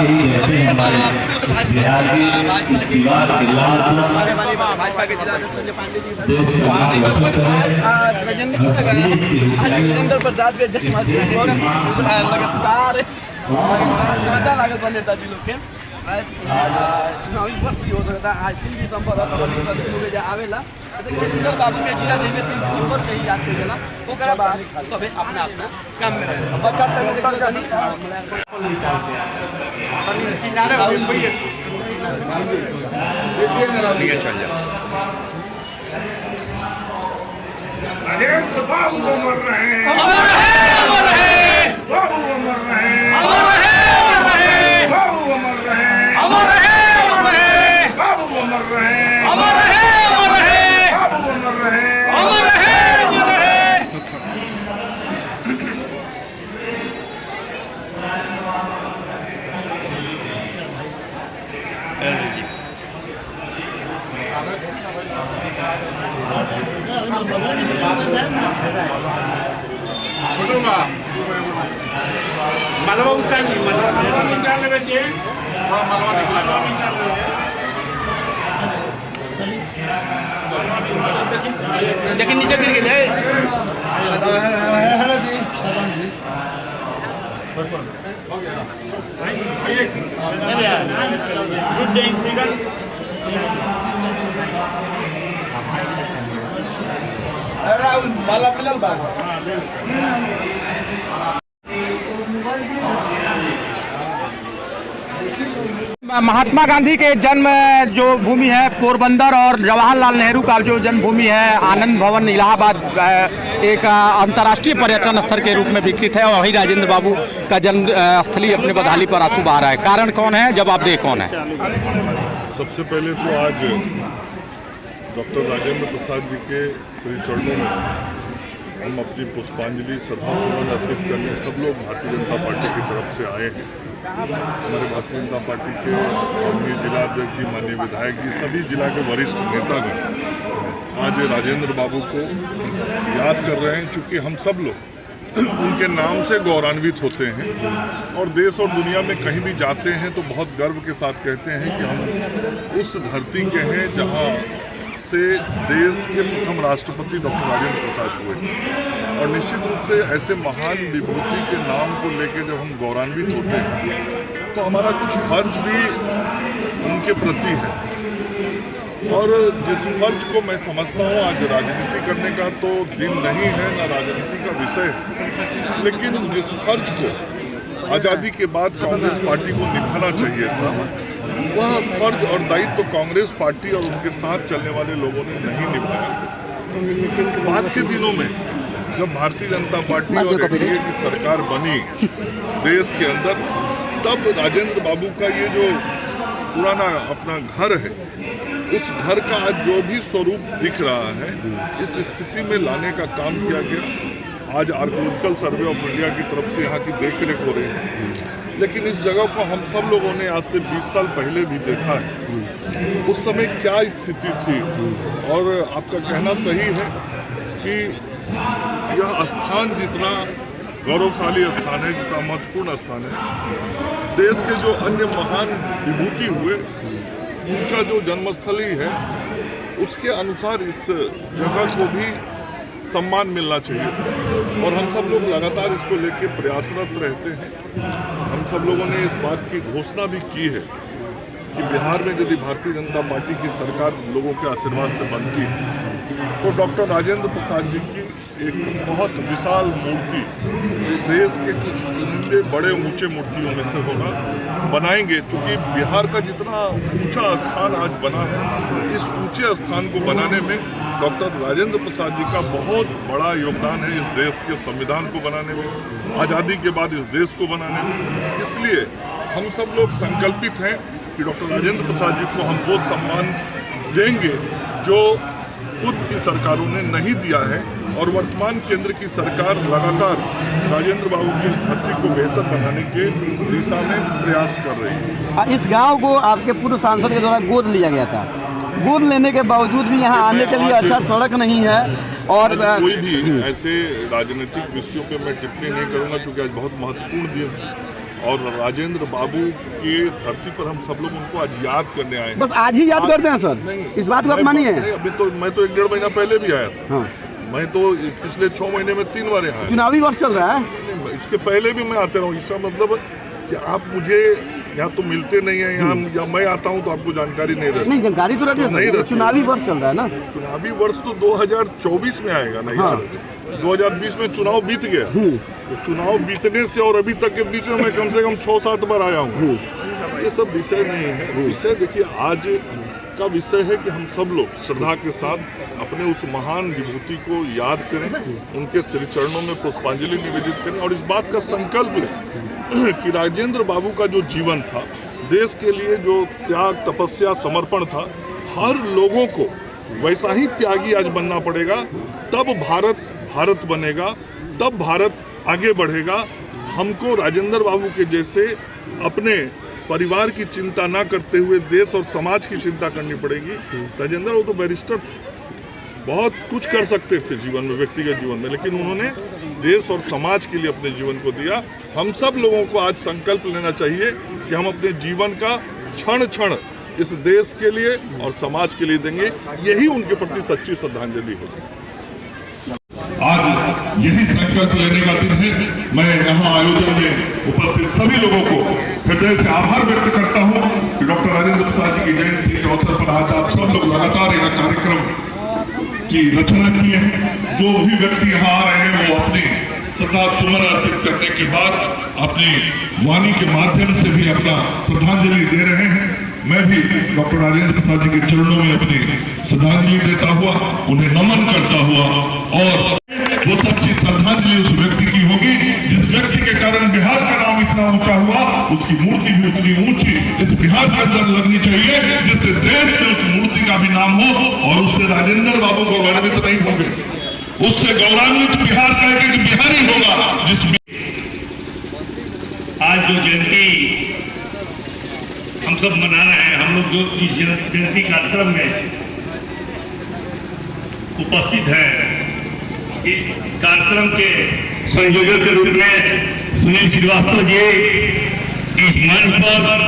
के ही ऐसे हमारे बिहार के दीवार के लाल देश का नाम रोशन करें। राजेंद्र प्रसाद के लगातार लागत बन नेताजी लोग के चुनावी वक्त हो सकता है। आज 3 दिसंबर आवेला राजेंद्र बाबू के जिला में 3 दिसंबर के ही याद करेला ओकरा बाद सबे अपना अपना काम में रहे बच्चा तक निकल जानी किनारे हो गई देखिए चल जा राजेंद्र बाबू मर रहे हैं बाबू मर रहे हैं बाबू मर रहे हैं बाबू मर रहे हैं बाबू मर रहे हैं मालवा उतार ली उतार ले बच्चे लेकिन नीचे गिर गए माला मिलल बा महात्मा गांधी के जन्म जो भूमि है पोरबंदर और जवाहरलाल नेहरू का जो जन्मभूमि है आनंद भवन इलाहाबाद एक अंतर्राष्ट्रीय पर्यटन स्थल के रूप में विकसित है और वही राजेंद्र बाबू का जन्म स्थली अपने बदहाली पर आंसू बहा रहा है। कारण कौन है, जवाब दे कौन है? सबसे पहले तो आज डॉक्टर राजेंद्र प्रसाद जी के श्री चरणों में हम अपनी पुष्पांजलि श्रद्धासुमन अर्पित करने सब लोग भारतीय जनता पार्टी की तरफ से आए हैं। हमारे भारतीय जनता पार्टी के माननीय जिला अध्यक्ष जी, माननीय विधायक जी, सभी जिला के वरिष्ठ नेतागण आज राजेंद्र बाबू को याद कर रहे हैं, चूँकि हम सब लोग उनके नाम से गौरवान्वित होते हैं और देश और दुनिया में कहीं भी जाते हैं तो बहुत गर्व के साथ कहते हैं कि हम उस धरती के हैं जहाँ से देश के प्रथम राष्ट्रपति डॉक्टर राजेंद्र प्रसाद हुए। और निश्चित रूप से ऐसे महान विभूति के नाम को लेकर जब हम गौरवान्वित होते हैं तो हमारा कुछ फर्ज भी उनके प्रति है। और जिस फर्ज को मैं समझता हूँ, आज राजनीति करने का तो दिन नहीं है, ना राजनीति का विषय है, लेकिन जिस फर्ज को आज़ादी के बाद कांग्रेस पार्टी को निभाना चाहिए था, वह फर्ज और दायित्व तो कांग्रेस पार्टी और उनके साथ चलने वाले लोगों ने नहीं निभाया। बाद के दिनों में जब भारतीय जनता पार्टी और एनडीए की सरकार बनी देश के अंदर, तब राजेंद्र बाबू का ये जो पुराना अपना घर है, उस घर का आज जो भी स्वरूप दिख रहा है, इस स्थिति में लाने का काम किया गया। आज आर्कोलॉजिकल सर्वे ऑफ इंडिया की तरफ से यहाँ की देखरेख हो रही है, लेकिन इस जगह को हम सब लोगों ने आज से 20 साल पहले भी देखा है। उस समय क्या स्थिति थी, और आपका कहना सही है कि यह स्थान जितना गौरवशाली स्थान है, जितना महत्वपूर्ण स्थान है, देश के जो अन्य महान विभूति हुए उनका जो जन्मस्थली है, उसके अनुसार इस जगह को भी सम्मान मिलना चाहिए। और हम सब लोग लगातार इसको लेके प्रयासरत रहते हैं। हम सब लोगों ने इस बात की घोषणा भी की है कि बिहार में यदि भारतीय जनता पार्टी की सरकार लोगों के आशीर्वाद से बनती है तो डॉक्टर राजेंद्र प्रसाद जी की एक बहुत विशाल मूर्ति देश के कुछ चुनिंदे बड़े ऊंचे मूर्तियों में से होगा, बनाएंगे। क्योंकि बिहार का जितना ऊंचा स्थान आज बना है, इस ऊंचे स्थान को बनाने में डॉक्टर राजेंद्र प्रसाद जी का बहुत बड़ा योगदान है। इस देश के संविधान को बनाने में, आज़ादी के बाद इस देश को बनाने में। इसलिए हम सब लोग संकल्पित हैं कि डॉक्टर राजेंद्र प्रसाद जी को हम वो सम्मान देंगे जो पूर्व की सरकारों ने नहीं दिया है। और वर्तमान केंद्र की सरकार लगातार राजेंद्र बाबू की इस धरती को बेहतर बनाने के दिशा में प्रयास कर रही है। इस गांव को आपके पूर्व सांसद के द्वारा गोद लिया गया था, गोद लेने के बावजूद भी यहाँ आने के लिए अच्छा सड़क नहीं है। और कोई भी ऐसे राजनीतिक विषयों पे मैं टिप्पणी नहीं करूँगा, चूँकि आज बहुत महत्वपूर्ण दिन है और राजेंद्र बाबू की धरती पर हम सब लोग उनको आज याद करने आए हैं। बस आज ही याद करते हैं सर? नहीं, इस बात को आप मानिए? अभी तो मैं तो 1-1.5 महीना पहले भी आया था। हाँ। मैं तो पिछले 6 महीने में 3 बार यहाँ। चुनावी वर्ष चल रहा है, इसके पहले भी मैं आते रहा हूँ। इसका मतलब कि आप मुझे यहाँ तो मिलते नहीं है, यहाँ या मैं आता हूँ तो आपको जानकारी नहीं रहती। नहीं, जानकारी तो रहती है सर, चुनावी वर्ष चल रहा है ना। चुनावी वर्ष तो 2024 में आएगा ना यार। 2020 में चुनाव बीत गया। तो चुनाव बीतने से और अभी तक के बीच में मैं कम से कम 6-7 बार आया हूँ। ये सब विषय नहीं है। विषय देखिए, आज का विषय है कि हम सब लोग श्रद्धा के साथ अपने उस महान विभूति को याद करें, उनके श्री चरणों में पुष्पांजलि निवेदित करें और इस बात का संकल्प लें कि राजेंद्र बाबू का जो जीवन था, देश के लिए जो त्याग, तपस्या, समर्पण था, हर लोगों को वैसा ही त्यागी आज बनना पड़ेगा। तब भारत भारत बनेगा, तब भारत आगे बढ़ेगा। हमको राजेंद्र बाबू के जैसे अपने परिवार की चिंता ना करते हुए देश और समाज की चिंता करनी पड़ेगी। राजेंद्र वो तो बैरिस्टर थे, बहुत कुछ कर सकते थे जीवन में, व्यक्तिगत जीवन में, लेकिन उन्होंने देश और समाज के लिए अपने जीवन को दिया। हम सब लोगों को आज संकल्प लेना चाहिए कि हम अपने जीवन का क्षण क्षण इस देश के लिए और समाज के लिए देंगे। यही उनके प्रति सच्ची श्रद्धांजलि होगी। आज यही संकल्प लेने का दिन है। मैं यहाँ आयोजन में उपस्थित सभी लोगों को हृदय से आभार व्यक्त करता हूँ कि डॉक्टर राजेंद्र प्रसाद जी की जयंती के अवसर पर आज आप सब लोग लगातार यह कार्यक्रम की रचना किए हैं। जो भी व्यक्ति यहाँ आ रहे हैं वो अपने श्रद्धा सुमन अर्पित करने के बाद अपनी वाणी के माध्यम से भी अपना श्रद्धांजलि दे रहे हैं। मैं भी डॉक्टर राजेंद्र प्रसाद जी के चरणों में अपनी श्रद्धांजलि देता हुआ, उन्हें नमन करता हुआ, और वो सच्ची श्रद्धांजलि उस व्यक्ति की होगी जिस व्यक्ति के कारण बिहार का नाम इतना ऊंचा हुआ। उसकी मूर्ति भी उतनी ऊंची इस बिहार के अंदर लगनी चाहिए जिससे देश में उस मूर्ति का भी नाम हो और उससे राजेंद्र बाबू गौरवान्वित नहीं होंगे, उससे गौरवान्वित बिहार का एक बिहारी होगा। जिसमें आज जो जयंती हम सब मना रहे हैं, हम लोग जो इस जयंती कार्यक्रम में उपस्थित हैं, इस कार्यक्रम के संयोजक के रूप में सुनील श्रीवास्तव जी इस मंच पर